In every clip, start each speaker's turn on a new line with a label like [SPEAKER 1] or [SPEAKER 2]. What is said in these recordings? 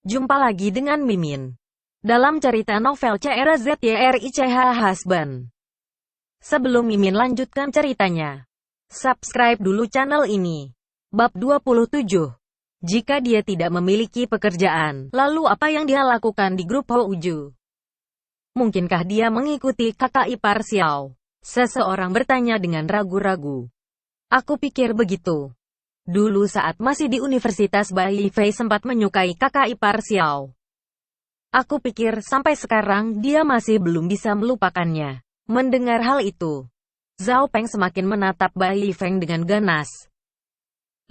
[SPEAKER 1] Jumpa lagi dengan Mimin dalam cerita novel CRZYRICH Husband. Sebelum Mimin lanjutkan ceritanya, subscribe dulu channel ini. Bab 27. Jika dia tidak memiliki pekerjaan, lalu apa yang dia lakukan di grup Houju? Mungkinkah dia mengikuti kakak ipar Xiao? Seseorang bertanya dengan ragu-ragu. Aku pikir begitu. Dulu saat masih di Universitas Bai Fei sempat menyukai kakak ipar Xiao. Aku pikir sampai sekarang dia masih belum bisa melupakannya. Mendengar hal itu, Zhao Peng semakin menatap Bai Feng dengan ganas.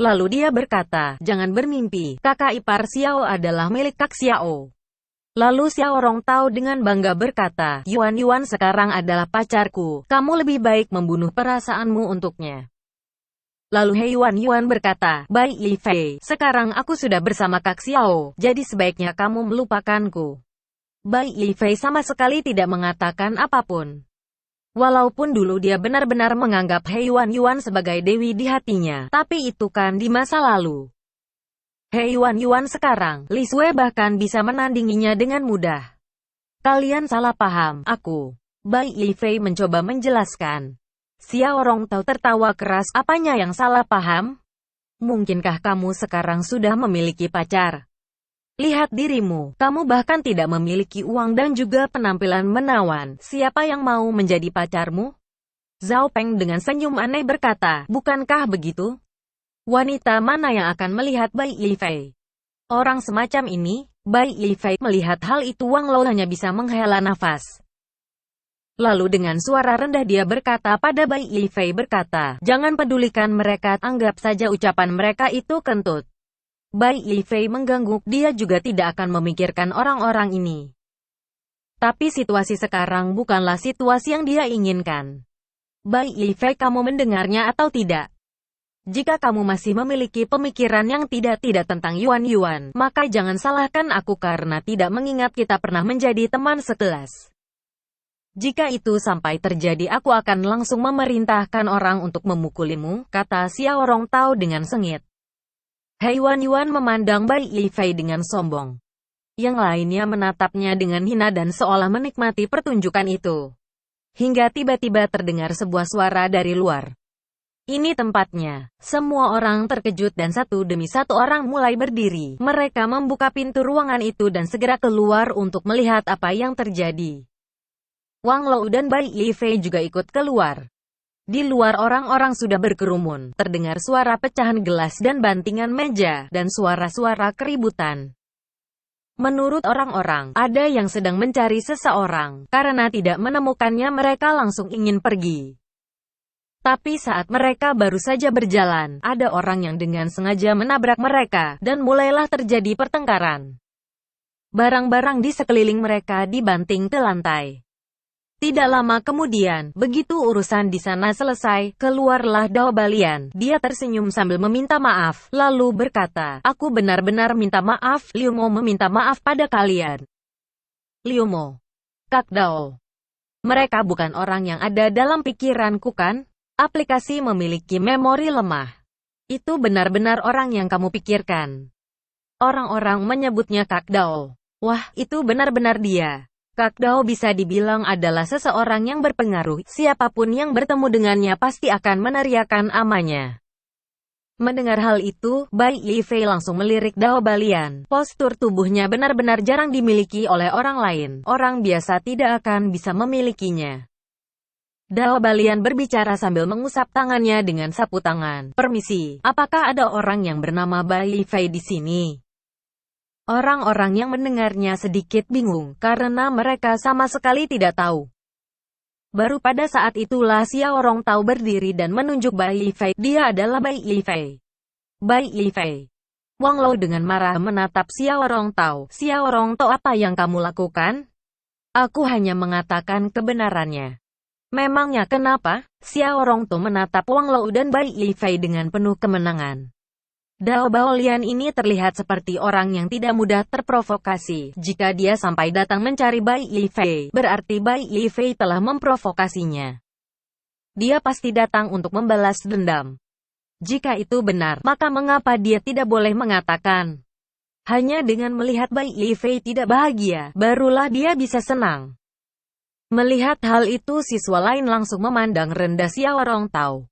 [SPEAKER 1] Lalu dia berkata, jangan bermimpi, kakak ipar Xiao adalah milik Kak Xiao. Lalu Xiao Rongtao dengan bangga berkata, Yuan sekarang adalah pacarku, kamu lebih baik membunuh perasaanmu untuknya. Lalu He Yuan berkata, Bai Fei, sekarang aku sudah bersama Kak Xiao, jadi sebaiknya kamu melupakanku. Bai Fei sama sekali tidak mengatakan apapun. Walaupun dulu dia benar-benar menganggap He Yuan sebagai dewi di hatinya, tapi itu kan di masa lalu. He Yuan sekarang, Li Sui bahkan bisa menandinginya dengan mudah. Kalian salah paham, aku. Bai Fei mencoba menjelaskan. Xiao Rongtao tertawa keras, apanya yang salah paham? Mungkinkah kamu sekarang sudah memiliki pacar? Lihat dirimu, kamu bahkan tidak memiliki uang dan juga penampilan menawan, siapa yang mau menjadi pacarmu? Zhao Peng dengan senyum aneh berkata, bukankah begitu? Wanita mana yang akan melihat Bai Fei? Orang semacam ini, Bai Fei melihat hal itu Wang Lo hanya bisa menghela nafas. Lalu dengan suara rendah dia berkata pada Bai Fei berkata, jangan pedulikan mereka, anggap saja ucapan mereka itu kentut. Bai Fei mengangguk, dia juga tidak akan memikirkan orang-orang ini. Tapi situasi sekarang bukanlah situasi yang dia inginkan. Bai Fei, kamu mendengarnya atau tidak? Jika kamu masih memiliki pemikiran yang tidak tentang Yuan, maka jangan salahkan aku karena tidak mengingat kita pernah menjadi teman sekelas. Jika itu sampai terjadi aku akan langsung memerintahkan orang untuk memukulimu, kata Xiao Rongtao dengan sengit. He Yuan memandang Bai Fei dengan sombong. Yang lainnya menatapnya dengan hina dan seolah menikmati pertunjukan itu. Hingga tiba-tiba terdengar sebuah suara dari luar. Ini tempatnya. Semua orang terkejut dan satu demi satu orang mulai berdiri. Mereka membuka pintu ruangan itu dan segera keluar untuk melihat apa yang terjadi. Wang Lo dan Bai Fei juga ikut keluar. Di luar orang-orang sudah berkerumun, terdengar suara pecahan gelas dan bantingan meja, dan suara-suara keributan. Menurut orang-orang, ada yang sedang mencari seseorang, karena tidak menemukannya mereka langsung ingin pergi. Tapi saat mereka baru saja berjalan, ada orang yang dengan sengaja menabrak mereka, dan mulailah terjadi pertengkaran. Barang-barang di sekeliling mereka dibanting ke lantai. Tidak lama kemudian, begitu urusan di sana selesai, keluarlah Dao Balian. Dia tersenyum sambil meminta maaf, lalu berkata, aku benar-benar minta maaf, Liu Mo meminta maaf pada kalian. Liu Mo, Kak Dao. Mereka bukan orang yang ada dalam pikiranku kan? Aplikasi memiliki memori lemah. Itu benar-benar orang yang kamu pikirkan. Orang-orang menyebutnya Kak Dao. Wah, itu benar-benar dia. Kak Dao bisa dibilang adalah seseorang yang berpengaruh, siapapun yang bertemu dengannya pasti akan meneriakkan namanya. Mendengar hal itu, Bai Fei langsung melirik Dao Balian. Postur tubuhnya benar-benar jarang dimiliki oleh orang lain, orang biasa tidak akan bisa memilikinya. Dao Balian berbicara sambil mengusap tangannya dengan sapu tangan. Permisi, apakah ada orang yang bernama Bai Fei di sini? Orang-orang yang mendengarnya sedikit bingung, karena mereka sama sekali tidak tahu. Baru pada saat itulah Xiao Rongtao berdiri dan menunjuk Bai Fei. Dia adalah Bai Fei. Bai Fei. Wang Lo dengan marah menatap Xiao Rongtao. Xiao Rongtao, apa yang kamu lakukan? Aku hanya mengatakan kebenarannya. Memangnya kenapa? Xiao Rongtao menatap Wang Lo dan Bai Fei dengan penuh kemenangan. Dao Balian ini terlihat seperti orang yang tidak mudah terprovokasi. Jika dia sampai datang mencari Bai Fei, berarti Bai Fei telah memprovokasinya. Dia pasti datang untuk membalas dendam. Jika itu benar, maka mengapa dia tidak boleh mengatakan? Hanya dengan melihat Bai Yifei tidak bahagia, barulah dia bisa senang. Melihat hal itu, siswa lain langsung memandang rendah Xiao Rongtao.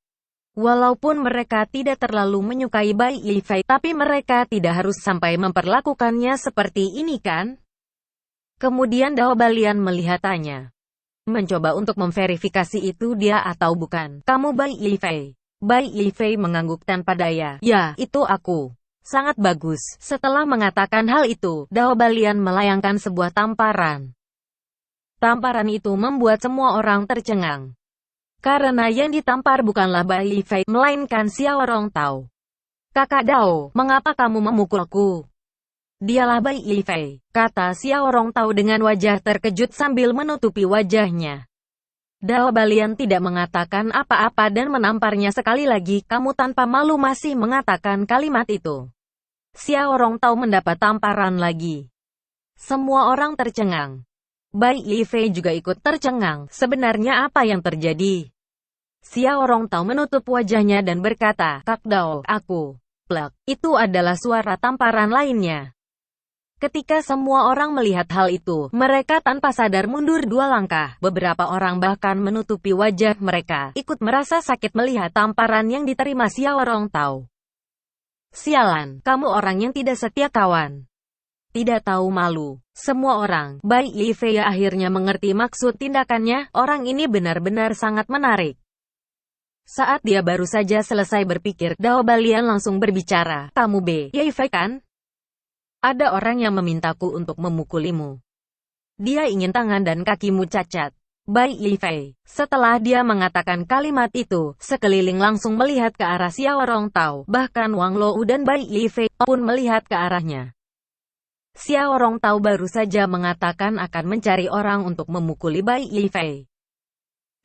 [SPEAKER 1] Walaupun mereka tidak terlalu menyukai Bai Yifei, tapi mereka tidak harus sampai memperlakukannya seperti ini kan? Kemudian Dao Balian melihatnya. Mencoba untuk memverifikasi itu dia atau bukan. Kamu Bai Yifei. Bai Yifei mengangguk tanpa daya. Ya, itu aku. Sangat bagus. Setelah mengatakan hal itu, Dao Balian melayangkan sebuah tamparan. Tamparan itu membuat semua orang tercengang. Karena yang ditampar bukanlah Bai Yifei, melainkan Xiao Rongtao. Kakak Dao, mengapa kamu memukulku? Dialah Bai Yifei, kata Xiao Rongtao dengan wajah terkejut sambil menutupi wajahnya. Dao Balian tidak mengatakan apa-apa dan menamparnya sekali lagi. Kamu tanpa malu masih mengatakan kalimat itu. Xiao Rongtao mendapat tamparan lagi. Semua orang tercengang. Bai Yifei juga ikut tercengang. Sebenarnya apa yang terjadi? Xiao Rongtao menutup wajahnya dan berkata, Kak Dao, aku. Plek, itu adalah suara tamparan lainnya. Ketika semua orang melihat hal itu, mereka tanpa sadar mundur 2 langkah. Beberapa orang bahkan menutupi wajah mereka, ikut merasa sakit melihat tamparan yang diterima Xiao Rongtao. Sialan, kamu orang yang tidak setia kawan. Tidak tahu malu. Semua orang, Bai Yifei akhirnya mengerti maksud tindakannya. Orang ini benar-benar sangat menarik. Saat dia baru saja selesai berpikir, Dao Balian langsung berbicara. Kamu Bai Yifei kan? Ada orang yang memintaku untuk memukulimu. Dia ingin tangan dan kakimu cacat. Bai Yifei. Setelah dia mengatakan kalimat itu, sekeliling langsung melihat ke arah Xiao Rongtao. Bahkan Wang Lou dan Bai Yifei pun melihat ke arahnya. Xiao Rongtao baru saja mengatakan akan mencari orang untuk memukuli Bai Yifei.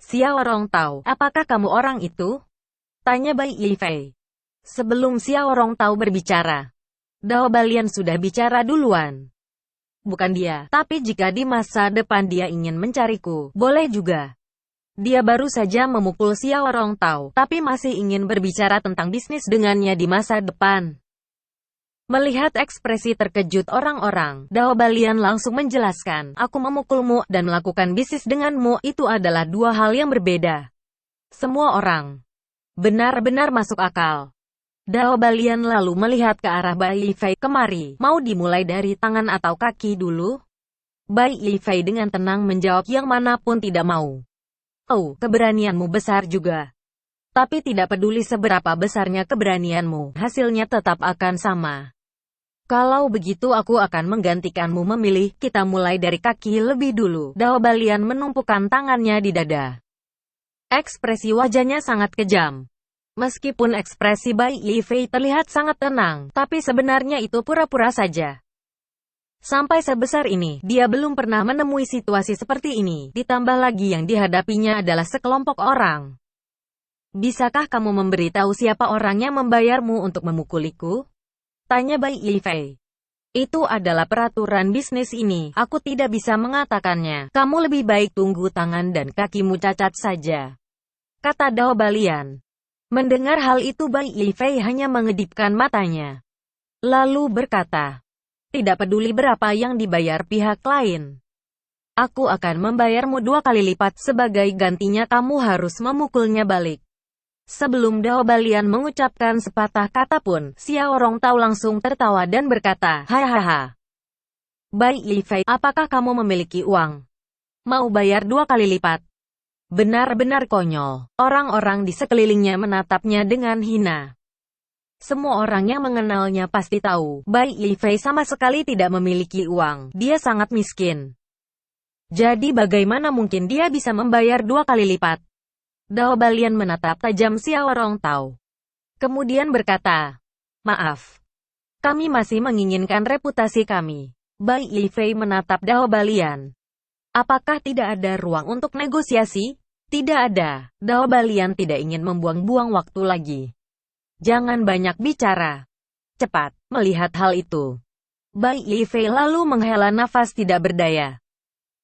[SPEAKER 1] Xiao Rongtao, apakah kamu orang itu? Tanya Bai Yifei. Sebelum Xiao Rongtao berbicara, Dao Balian sudah bicara duluan. Bukan dia, tapi jika di masa depan dia ingin mencariku, boleh juga. Dia baru saja memukul Xiao Rongtao, tapi masih ingin berbicara tentang bisnis dengannya di masa depan. Melihat ekspresi terkejut orang-orang, Dao Balian langsung menjelaskan, aku memukulmu dan melakukan bisnis denganmu, itu adalah 2 hal yang berbeda. Semua orang benar-benar masuk akal. Dao Balian lalu melihat ke arah Bai Yifei. Kemari, mau dimulai dari tangan atau kaki dulu? Bai Yifei dengan tenang menjawab, yang manapun tidak mau. Oh, keberanianmu besar juga. Tapi tidak peduli seberapa besarnya keberanianmu, hasilnya tetap akan sama. Kalau begitu aku akan menggantikanmu memilih, kita mulai dari kaki lebih dulu. Dao Balian menumpukan tangannya di dada. Ekspresi wajahnya sangat kejam. Meskipun ekspresi Bai Yifei terlihat sangat tenang, tapi sebenarnya itu pura-pura saja. Sampai sebesar ini, dia belum pernah menemui situasi seperti ini, ditambah lagi yang dihadapinya adalah sekelompok orang. Bisakah kamu memberitahu siapa orang yang membayarmu untuk memukuliku? Tanya Bai Yifei. Itu adalah peraturan bisnis ini, aku tidak bisa mengatakannya. Kamu lebih baik tunggu tangan dan kakimu cacat saja, kata Dao Balian. Mendengar hal itu Bai Yifei hanya mengedipkan matanya. Lalu berkata, tidak peduli berapa yang dibayar pihak lain. Aku akan membayarmu 2 kali lipat, sebagai gantinya kamu harus memukulnya balik. Sebelum Dao Balian mengucapkan sepatah kata pun, Xiao Rongtao langsung tertawa dan berkata, hahaha. Bai Yifei, apakah kamu memiliki uang? Mau bayar 2 kali lipat? Benar-benar konyol. Orang-orang di sekelilingnya menatapnya dengan hina. Semua orang yang mengenalnya pasti tahu, Bai Yifei sama sekali tidak memiliki uang. Dia sangat miskin. Jadi bagaimana mungkin dia bisa membayar 2 kali lipat? Dao Balian menatap tajam Xiao Rongtao. Kemudian berkata, maaf. Kami masih menginginkan reputasi kami. Bai Yifei menatap Dao Balian. Apakah tidak ada ruang untuk negosiasi? Tidak ada. Dao Balian tidak ingin membuang-buang waktu lagi. Jangan banyak bicara. Cepat. Melihat hal itu, Bai Yifei lalu menghela nafas tidak berdaya.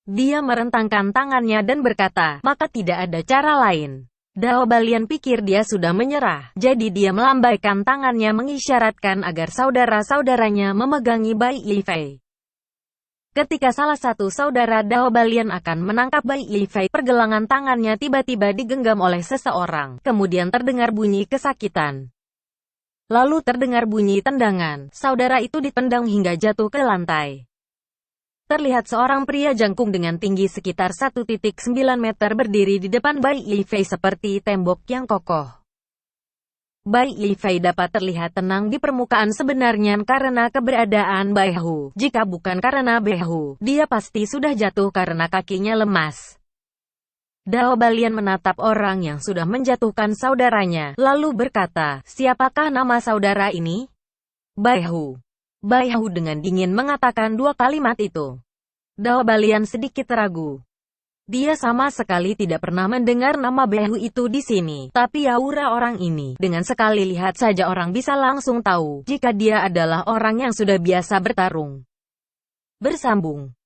[SPEAKER 1] Dia merentangkan tangannya dan berkata, maka tidak ada cara lain. Dao Balian pikir dia sudah menyerah, jadi dia melambaikan tangannya mengisyaratkan agar saudara-saudaranya memegangi Bai Yifei. Ketika salah satu saudara Dao Balian akan menangkap Bai Yifei, pergelangan tangannya tiba-tiba digenggam oleh seseorang, kemudian terdengar bunyi kesakitan. Lalu terdengar bunyi tendangan, saudara itu ditendang hingga jatuh ke lantai. Terlihat seorang pria jangkung dengan tinggi sekitar 1,9 meter berdiri di depan Bai Yifei seperti tembok yang kokoh. Bai Yifei dapat terlihat tenang di permukaan sebenarnya karena keberadaan Bai Hu. Jika bukan karena Bai Hu, dia pasti sudah jatuh karena kakinya lemas. Dao Balian menatap orang yang sudah menjatuhkan saudaranya, lalu berkata, "Siapakah nama saudara ini?" "Bai Hu." Bai Hu dengan dingin mengatakan dua kalimat itu. Dao Balian sedikit ragu. Dia sama sekali tidak pernah mendengar nama Bai Hu itu di sini, tapi aura orang ini, dengan sekali lihat saja orang bisa langsung tahu, jika dia adalah orang yang sudah biasa bertarung. Bersambung.